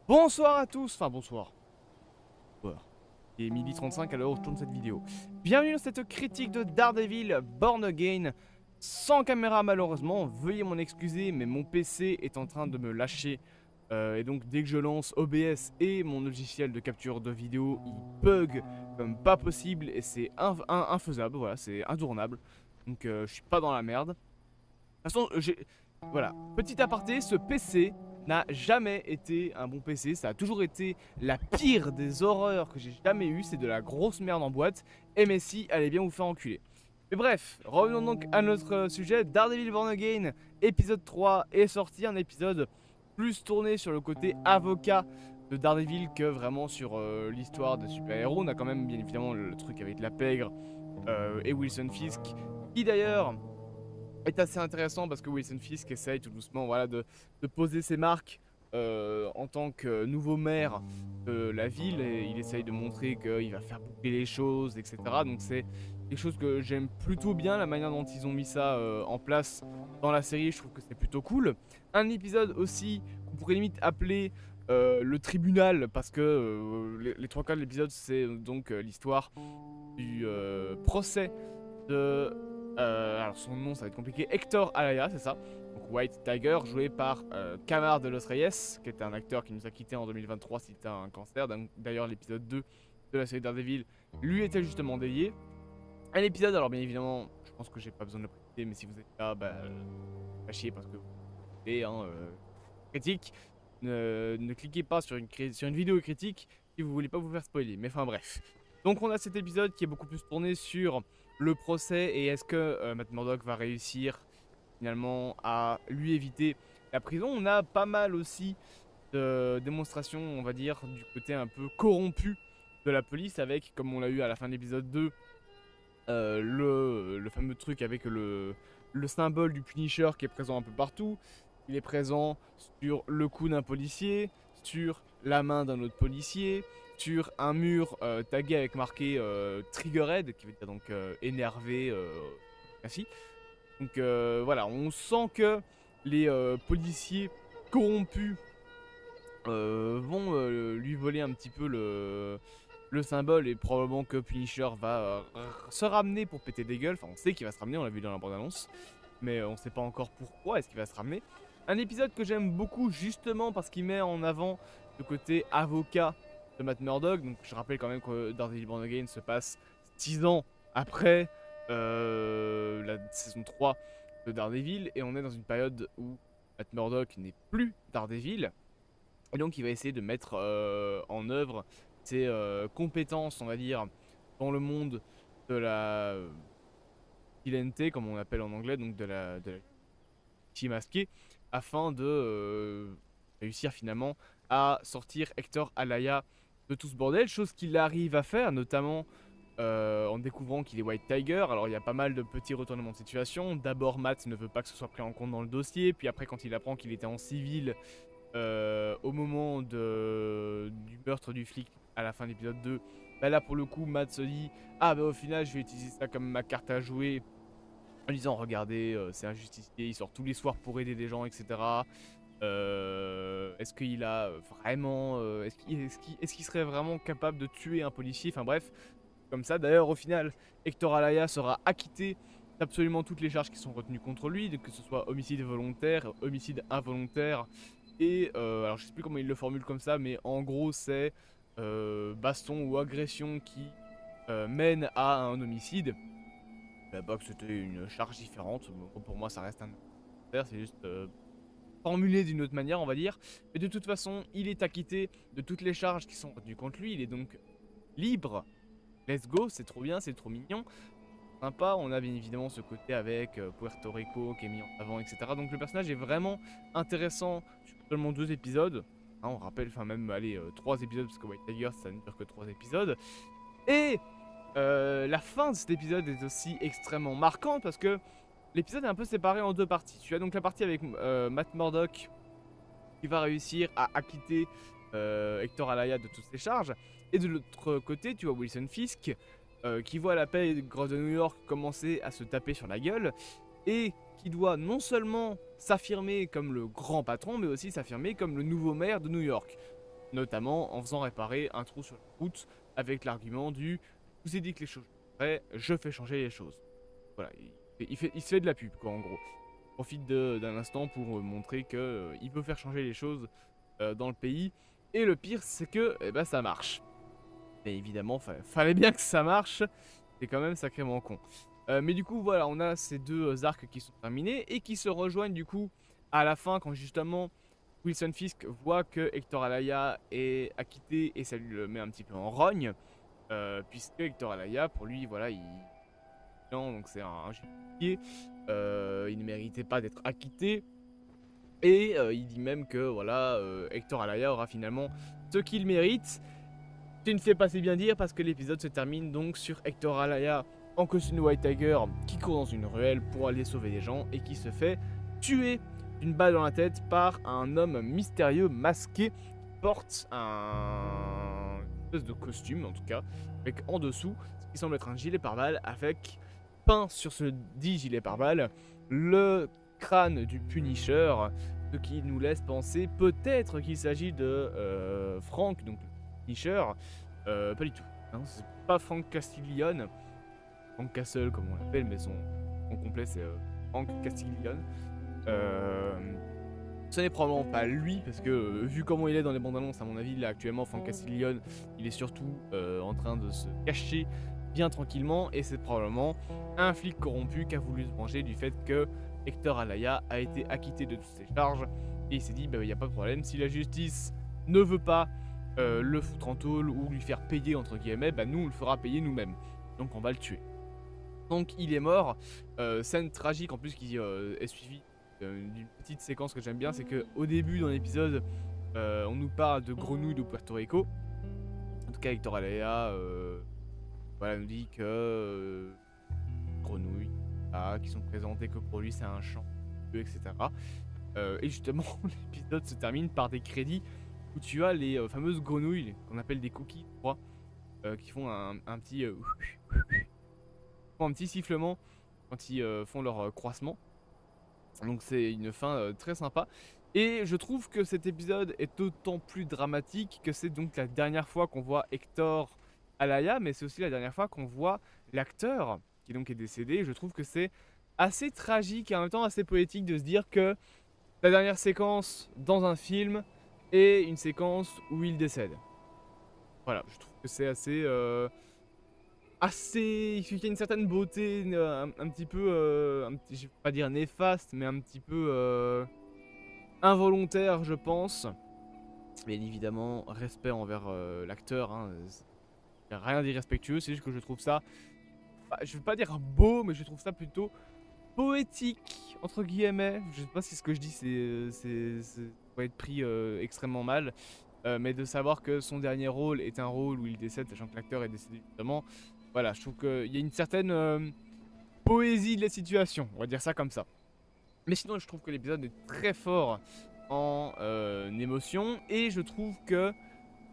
Bonsoir à tous, enfin bonsoir. Bonsoir. Il est 12h35 à l'heure où je tourne cette vidéo. Bienvenue dans cette critique de Daredevil Born Again. Sans caméra malheureusement, veuillez m'en excuser, mais mon PC est en train de me lâcher. Et donc dès que je lance OBS et mon logiciel de capture de vidéo, il bug comme pas possible et c'est infaisable, voilà, c'est intournable. Donc je suis pas dans la merde. De toute façon, voilà, petit aparté, ce PC n'a jamais été un bon PC, ça a toujours été la pire des horreurs que j'ai jamais eues, c'est de la grosse merde en boîte, MSI, allez bien vous faire enculer. Mais bref, revenons donc à notre sujet, Daredevil Born Again, épisode 3 est sorti, un épisode plus tourné sur le côté avocat de Daredevil que vraiment sur l'histoire des super-héros. On a quand même bien évidemment le truc avec la pègre et Wilson Fisk, qui d'ailleurs est assez intéressant parce que Wilson Fisk essaye tout doucement voilà, de poser ses marques en tant que nouveau maire de la ville et il essaye de montrer qu'il va faire bouger les choses, etc. Donc c'est quelque chose que j'aime plutôt bien, la manière dont ils ont mis ça en place dans la série, je trouve que c'est plutôt cool. Un épisode aussi qu'on pourrait limite appeler le tribunal parce que les trois quarts de l'épisode c'est donc l'histoire du procès de... alors son nom ça va être compliqué, Hector Alaya, c'est ça. Donc White Tiger, joué par Camar de Los Reyes, qui était un acteur qui nous a quitté en 2023 suite à un cancer. D'ailleurs l'épisode 2 de la série Daredevil lui était justement dédié. Un épisode, alors bien évidemment, je pense que j'ai pas besoin de le préciser, mais si vous êtes là, bah pas chier parce que vous êtes critique. Ne cliquez pas sur une vidéo critique si vous voulez pas vous faire spoiler, mais enfin bref. Donc on a cet épisode qui est beaucoup plus tourné sur le procès et est-ce que Matt Murdock va réussir finalement à lui éviter la prison. On a pas mal aussi de démonstrations, on va dire, du côté un peu corrompu de la police avec, comme on l'a eu à la fin de l'épisode 2, le fameux truc avec le symbole du Punisher qui est présent un peu partout. Il est présent sur le cou d'un policier, sur la main d'un autre policier, sur un mur tagué avec marqué Triggerhead, qui veut dire donc énervé, ainsi. Donc voilà, on sent que les policiers corrompus vont lui voler un petit peu le symbole et probablement que Punisher va se ramener pour péter des gueules. Enfin, on sait qu'il va se ramener, on l'a vu dans la bande-annonce, mais on sait pas encore pourquoi est-ce qu'il va se ramener. Un épisode que j'aime beaucoup justement parce qu'il met en avant le côté avocat de Matt Murdock. Donc je rappelle quand même que Daredevil Born Again se passe 6 ans après la saison 3 de Daredevil et on est dans une période où Matt Murdock n'est plus Daredevil et donc il va essayer de mettre en œuvre ses compétences, on va dire, dans le monde de la vigilante, comme on l'appelle en anglais, donc de la masquée, afin de réussir finalement à sortir Hector Alaya de tout ce bordel, chose qu'il arrive à faire, notamment en découvrant qu'il est White Tiger. Alors il y a pas mal de petits retournements de situation. D'abord Matt ne veut pas que ce soit pris en compte dans le dossier, puis après quand il apprend qu'il était en civil au moment du meurtre du flic à la fin de l'épisode 2, bah là pour le coup Matt se dit ah bah au final je vais utiliser ça comme ma carte à jouer en disant regardez c'est un justicier, il sort tous les soirs pour aider des gens, etc. Est-ce qu'il a vraiment est-ce qu'il serait vraiment capable de tuer un policier, enfin bref, comme ça. D'ailleurs au final Hector Alaya sera acquitté d'absolument toutes les charges qui sont retenues contre lui, que ce soit homicide volontaire, homicide involontaire et alors je sais plus comment il le formule comme ça, mais en gros c'est baston ou agression qui mène à un homicide. Bah que c'était une charge différente, pour moi ça reste un c'est juste formulé d'une autre manière on va dire, mais de toute façon il est acquitté de toutes les charges qui sont retenues contre lui, il est donc libre. Let's go, c'est trop bien, c'est trop mignon, sympa. On a bien évidemment ce côté avec Puerto Rico qui est mis en avant, etc. Donc le personnage est vraiment intéressant sur seulement 2 épisodes, hein, on rappelle, enfin même allez 3 épisodes parce que White Tiger ça ne dure que 3 épisodes. Et la fin de cet épisode est aussi extrêmement marquante parce que l'épisode est un peu séparé en 2 parties. Tu as donc la partie avec Matt Murdock qui va réussir à acquitter Hector Alaya de toutes ses charges. Et de l'autre côté, tu vois Wilson Fisk qui voit la pègre de New York commencer à se taper sur la gueule et qui doit non seulement s'affirmer comme le grand patron, mais aussi s'affirmer comme le nouveau maire de New York. notamment en faisant réparer un trou sur la route avec l'argument du « je vous ai dit que les choses changeraient, je fais changer les choses ». Voilà, il se fait de la pub quoi en gros. Il profite d'un instant pour montrer qu'il peut faire changer les choses dans le pays. Et le pire c'est que eh ben, ça marche. Mais évidemment, fallait bien que ça marche. C'est quand même sacrément con. Mais du coup, voilà, on a ces deux arcs qui sont terminés et qui se rejoignent du coup à la fin quand justement Wilson Fisk voit que Hector Alaya est acquitté et ça lui le met un petit peu en rogne. Puisque Hector Alaya, pour lui, voilà, donc c'est un justicier. Il ne méritait pas d'être acquitté. Et il dit même que voilà, Hector Alaya aura finalement ce qu'il mérite. Tu ne fais pas si bien dire parce que l'épisode se termine donc sur Hector Alaya en costume White Tiger qui court dans une ruelle pour aller sauver des gens et qui se fait tuer d'une balle dans la tête par un homme mystérieux masqué qui porte un espèce de costume en tout cas avec en dessous ce qui semble être un gilet pare-balles avec peint sur ce dit gilet pare-balles le crâne du Punisher, ce qui nous laisse penser peut-être qu'il s'agit de Frank, donc le Punisher. Pas du tout, hein, c'est pas Frank Castiglione, Frank Castle comme on l'appelle, mais son complet c'est Frank Castiglione. Ce n'est probablement pas lui, parce que vu comment il est dans les bandes annonces, à mon avis, là actuellement, Frank Castiglione, il est surtout en train de se cacher bien tranquillement, et c'est probablement un flic corrompu qui a voulu se venger du fait que Hector Alaya a été acquitté de toutes ses charges, et il s'est dit, bah il n'y a pas de problème, si la justice ne veut pas le foutre en tôle ou lui faire payer entre guillemets, bah nous on le fera payer nous-mêmes, donc on va le tuer. Donc il est mort, scène tragique en plus qui est suivie d'une petite séquence que j'aime bien, c'est qu'au début dans l'épisode, on nous parle de grenouilles de Puerto Rico. En tout cas, Hector Alaya voilà, nous dit que grenouilles qui sont présentées que pour lui c'est un champ, etc. Et justement, l'épisode se termine par des crédits où tu as les fameuses grenouilles qu'on appelle des cookies, je crois, qui font un petit sifflement quand ils font leur croissement. Donc c'est une fin très sympa. Et je trouve que cet épisode est d'autant plus dramatique que c'est donc la dernière fois qu'on voit Hector Alaya, mais c'est aussi la dernière fois qu'on voit l'acteur qui donc est décédé. Je trouve que c'est assez tragique et en même temps assez poétique de se dire que la dernière séquence dans un film est une séquence où il décède. Voilà, je trouve que c'est assez... il y a une certaine beauté, un petit peu, je vais pas dire néfaste, mais un petit peu involontaire, je pense. Bien évidemment, respect envers l'acteur, hein, y a rien d'irrespectueux, c'est juste que je trouve ça, je vais pas dire beau, mais je trouve ça plutôt poétique, entre guillemets. Je sais pas si ce que je dis ça va être pris extrêmement mal. Mais de savoir que son dernier rôle est un rôle où il décède, sachant que l'acteur est décédé justement. Voilà, je trouve qu'il y a une certaine poésie de la situation, on va dire ça comme ça. Mais sinon, je trouve que l'épisode est très fort en émotion. Et je trouve que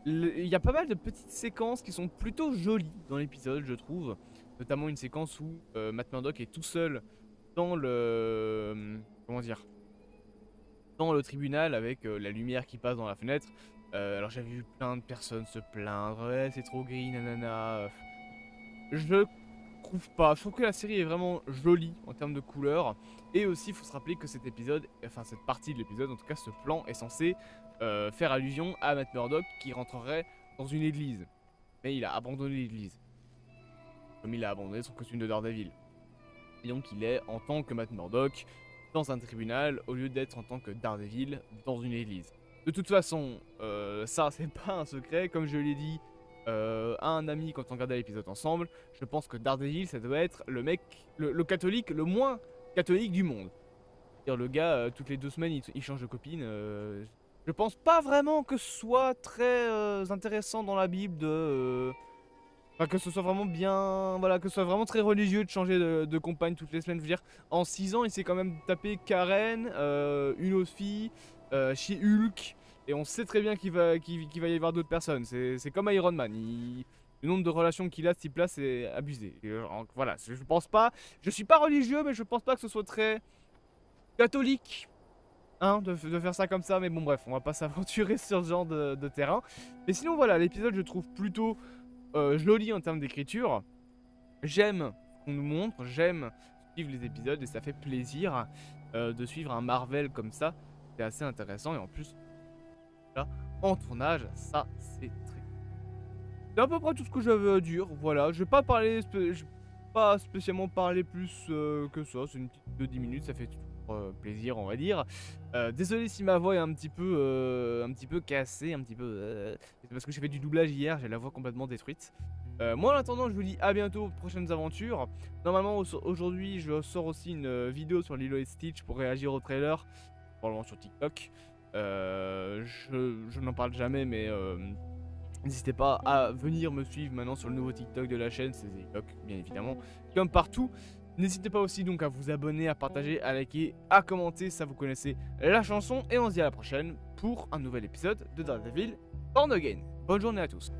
il y a pas mal de petites séquences qui sont plutôt jolies dans l'épisode, je trouve. Notamment une séquence où Matt Murdock est tout seul dans le... comment dire, dans le tribunal avec la lumière qui passe dans la fenêtre. Alors j'avais vu plein de personnes se plaindre, ouais, c'est trop gris, nanana. Je trouve pas, je trouve que la série est vraiment jolie en termes de couleurs. Et aussi il faut se rappeler que cet épisode, enfin cette partie de l'épisode, en tout cas ce plan est censé faire allusion à Matt Murdock qui rentrerait dans une église. Mais il a abandonné l'église, comme il a abandonné son costume de Daredevil. Et donc il est en tant que Matt Murdock dans un tribunal au lieu d'être en tant que Daredevil dans une église. De toute façon, ça c'est pas un secret, comme je l'ai dit à un ami quand on regardait l'épisode ensemble, je pense que Daredevil ça doit être le mec, le catholique le moins catholique du monde. C'est-à-dire le gars, toutes les 2 semaines il change de copine. Je pense pas vraiment que ce soit très intéressant dans la Bible de... Enfin, que ce soit vraiment bien, voilà, que ce soit vraiment très religieux de changer de compagne toutes les semaines. Je veux dire, en 6 ans, il s'est quand même tapé Karen, une autre fille, chez Hulk, et on sait très bien qu'il va y avoir d'autres personnes. C'est comme Iron Man, le nombre de relations qu'il a ce type-là, c'est abusé. Et, voilà, je pense pas, je suis pas religieux, mais je pense pas que ce soit très catholique hein, de faire ça comme ça, mais bon bref, on va pas s'aventurer sur ce genre de terrain. Mais sinon voilà, l'épisode je trouve plutôt joli en termes d'écriture. J'aime ce qu'on nous montre, j'aime suivre les épisodes et ça fait plaisir de suivre un Marvel comme ça. C'est assez intéressant et en plus, là, en tournage, ça c'est très... C'est à peu près tout ce que j'avais à dire, voilà. Je vais pas parler, pas spécialement parler plus que ça, c'est une petite de 10 minutes, ça fait toujours plaisir on va dire. Désolé si ma voix est un petit peu cassée, un petit peu... C'est parce que j'ai fait du doublage hier, j'ai la voix complètement détruite. Moi en attendant je vous dis à bientôt pour prochaines aventures. Normalement aujourd'hui je sors aussi une vidéo sur Lilo et Stitch pour réagir au trailer, probablement sur TikTok. Je n'en parle jamais mais n'hésitez pas à venir me suivre maintenant sur le nouveau TikTok de la chaîne, c'est TikTok bien évidemment, comme partout. N'hésitez pas aussi donc à vous abonner, à partager, à liker, à commenter, ça vous connaissez la chanson. Et on se dit à la prochaine pour un nouvel épisode de Daredevil Born Again. Bonne journée à tous.